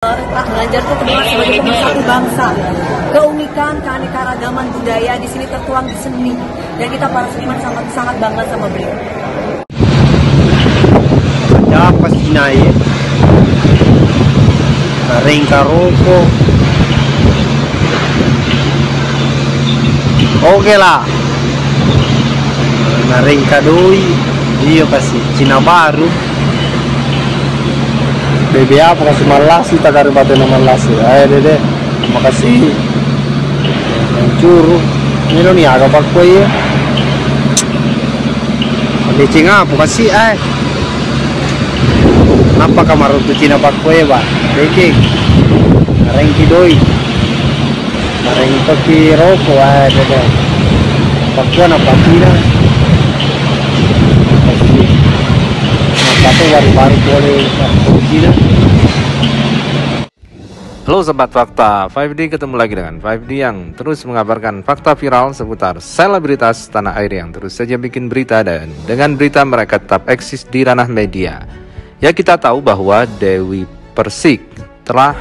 Pak Ganjar itu terkenal sebagai pemersatu bangsa. Keunikan, keanekaragaman budaya di sini tertuang di seni, dan kita para seniman sangat bangga sama beliau. Ya pasti naik. Rengka rokok. Oke lah. Rengka doi. Iya pasti Cina baru. Bebe apa kasih malas kita dari batu malas. Ayo dede, makasih. Hancur. Ini lo nih agak pakai ya. Lecing apa kasih Kenapa kamar untuk Cina pakai ya, Pak? Lecing. Rengki doi. Rengki rokok dede. Pakuan apa Cina? Satu baru boleh Cina. Halo Sobat Fakta, 5D ketemu lagi dengan 5D yang terus mengabarkan fakta viral seputar selebritas tanah air yang terus saja bikin berita, dan dengan berita mereka tetap eksis di ranah media. Ya, kita tahu bahwa Dewi Persik telah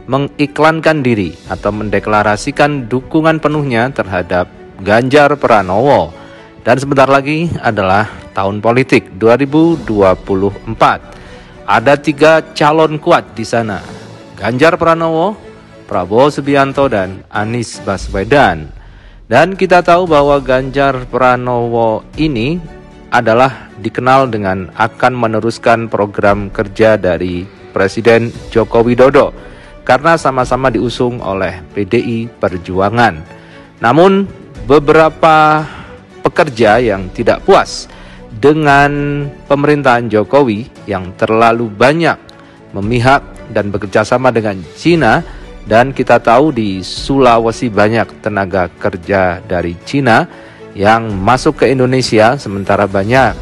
mengiklankan diri atau mendeklarasikan dukungan penuhnya terhadap Ganjar Pranowo. Dan sebentar lagi adalah tahun politik 2024. Ada 3 calon kuat di sana. Ganjar Pranowo, Prabowo Subianto, dan Anies Baswedan. Dan kita tahu bahwa Ganjar Pranowo ini adalah dikenal dengan akan meneruskan program kerja dari Presiden Joko Widodo karena sama-sama diusung oleh PDI Perjuangan. Namun beberapa pekerja yang tidak puas dengan pemerintahan Jokowi yang terlalu banyak memihak dan bekerja sama dengan Cina, dan kita tahu di Sulawesi banyak tenaga kerja dari Cina yang masuk ke Indonesia, sementara banyak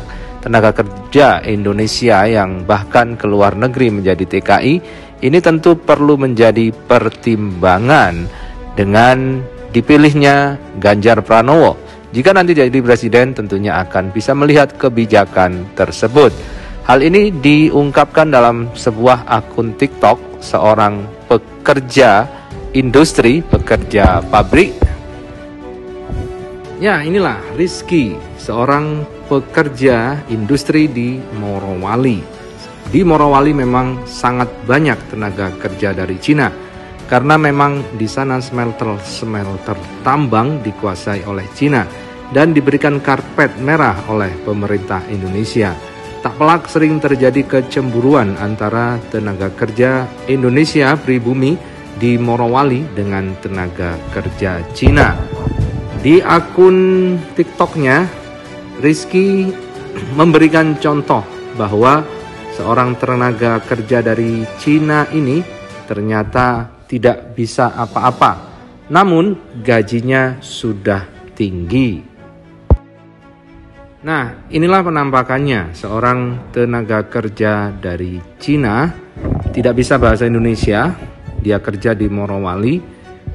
tenaga kerja Indonesia yang bahkan ke luar negeri menjadi TKI. Ini tentu perlu menjadi pertimbangan dengan dipilihnya Ganjar Pranowo. Jika nanti jadi presiden, tentunya akan bisa melihat kebijakan tersebut. Hal ini diungkapkan dalam sebuah akun TikTok seorang pekerja industri, pekerja pabrik. Ya, inilah Rizky, seorang pekerja industri di Morowali. Di Morowali memang sangat banyak tenaga kerja dari Cina, karena memang di sana smelter tambang dikuasai oleh Cina dan diberikan karpet merah oleh pemerintah Indonesia. Tak pelak sering terjadi kecemburuan antara tenaga kerja Indonesia pribumi di Morowali dengan tenaga kerja Cina. Di akun TikToknya, Rizky memberikan contoh bahwa seorang tenaga kerja dari Cina ini ternyata tidak bisa apa-apa, namun gajinya sudah tinggi. Nah, inilah penampakannya seorang tenaga kerja dari Cina, tidak bisa bahasa Indonesia, dia kerja di Morowali.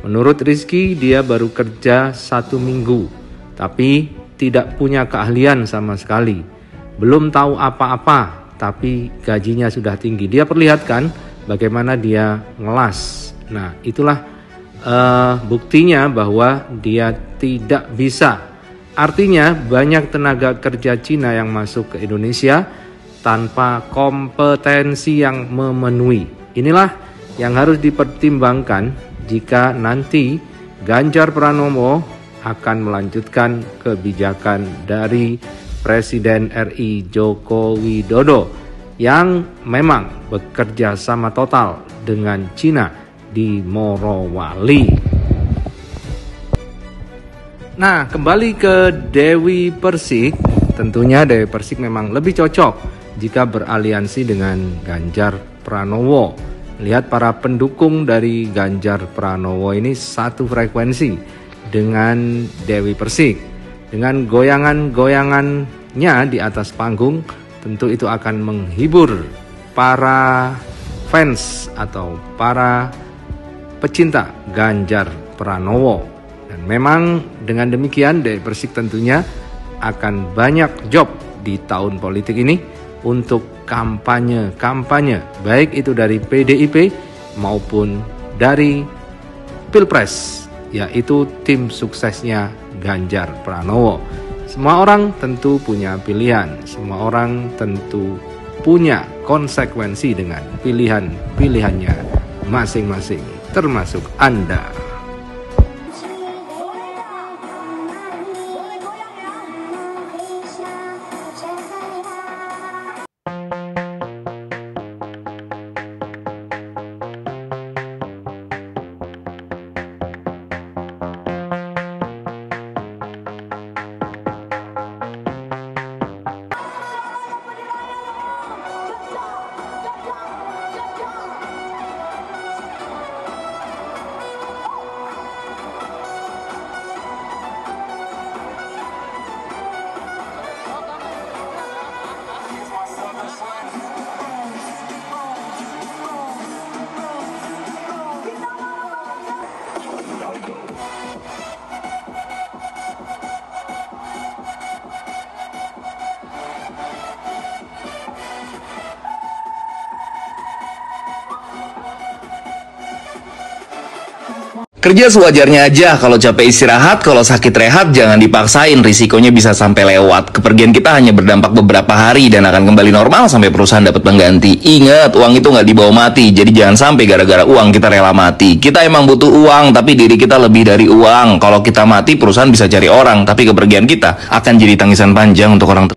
Menurut Rizky, dia baru kerja 1 minggu, tapi tidak punya keahlian sama sekali. Belum tahu apa-apa, tapi gajinya sudah tinggi. Dia perlihatkan bagaimana dia ngelas. Nah, itulah buktinya bahwa dia tidak bisa. Artinya banyak tenaga kerja Cina yang masuk ke Indonesia tanpa kompetensi yang memenuhi. Inilah yang harus dipertimbangkan jika nanti Ganjar Pranowo akan melanjutkan kebijakan dari Presiden RI Joko Widodo yang memang bekerja sama total dengan Cina di Morowali. Nah, kembali ke Dewi Persik. Tentunya Dewi Persik memang lebih cocok jika beraliansi dengan Ganjar Pranowo. Lihat para pendukung dari Ganjar Pranowo ini satu frekuensi dengan Dewi Persik. Dengan goyangan-goyangannya di atas panggung, tentu itu akan menghibur para fans atau para pecinta Ganjar Pranowo. Dan memang dengan demikian Dewi Persik tentunya akan banyak job di tahun politik ini untuk kampanye, baik itu dari PDIP maupun dari Pilpres, yaitu tim suksesnya Ganjar Pranowo. Semua orang tentu punya pilihan, semua orang tentu punya konsekuensi dengan pilihan-pilihannya masing-masing, termasuk Anda. Kerja sewajarnya aja, kalau capek istirahat, kalau sakit rehat jangan dipaksain, risikonya bisa sampai lewat. Kepergian kita hanya berdampak beberapa hari dan akan kembali normal sampai perusahaan dapat pengganti. Ingat, uang itu nggak dibawa mati, jadi jangan sampai gara-gara uang kita rela mati. Kita emang butuh uang, tapi diri kita lebih dari uang. Kalau kita mati, perusahaan bisa cari orang, tapi kepergian kita akan jadi tangisan panjang untuk orang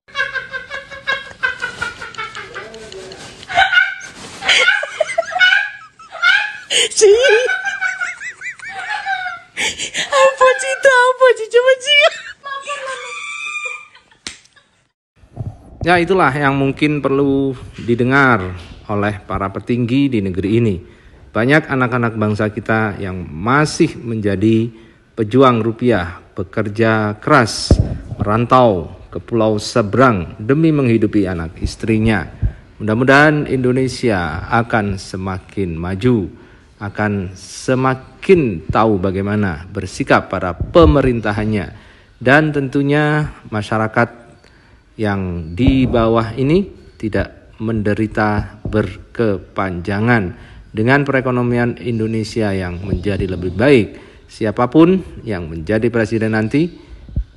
Ya, itulah yang mungkin perlu didengar oleh para petinggi di negeri ini. Banyak anak-anak bangsa kita yang masih menjadi pejuang rupiah, bekerja keras, merantau ke pulau seberang demi menghidupi anak istrinya. Mudah-mudahan Indonesia akan semakin maju, akan semakin tahu bagaimana bersikap pada pemerintahannya, dan tentunya masyarakat yang di bawah ini tidak menderita berkepanjangan dengan perekonomian Indonesia yang menjadi lebih baik. Siapapun yang menjadi presiden nanti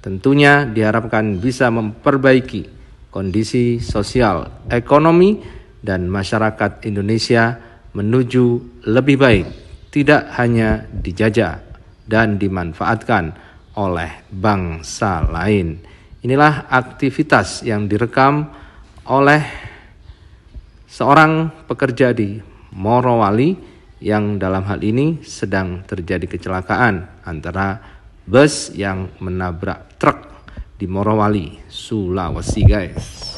tentunya diharapkan bisa memperbaiki kondisi sosial, ekonomi, dan masyarakat Indonesia menuju lebih baik, tidak hanya dijajah dan dimanfaatkan oleh bangsa lain. Inilah aktivitas yang direkam oleh seorang pekerja di Morowali yang dalam hal ini sedang terjadi kecelakaan antara bus yang menabrak truk di Morowali, Sulawesi, guys.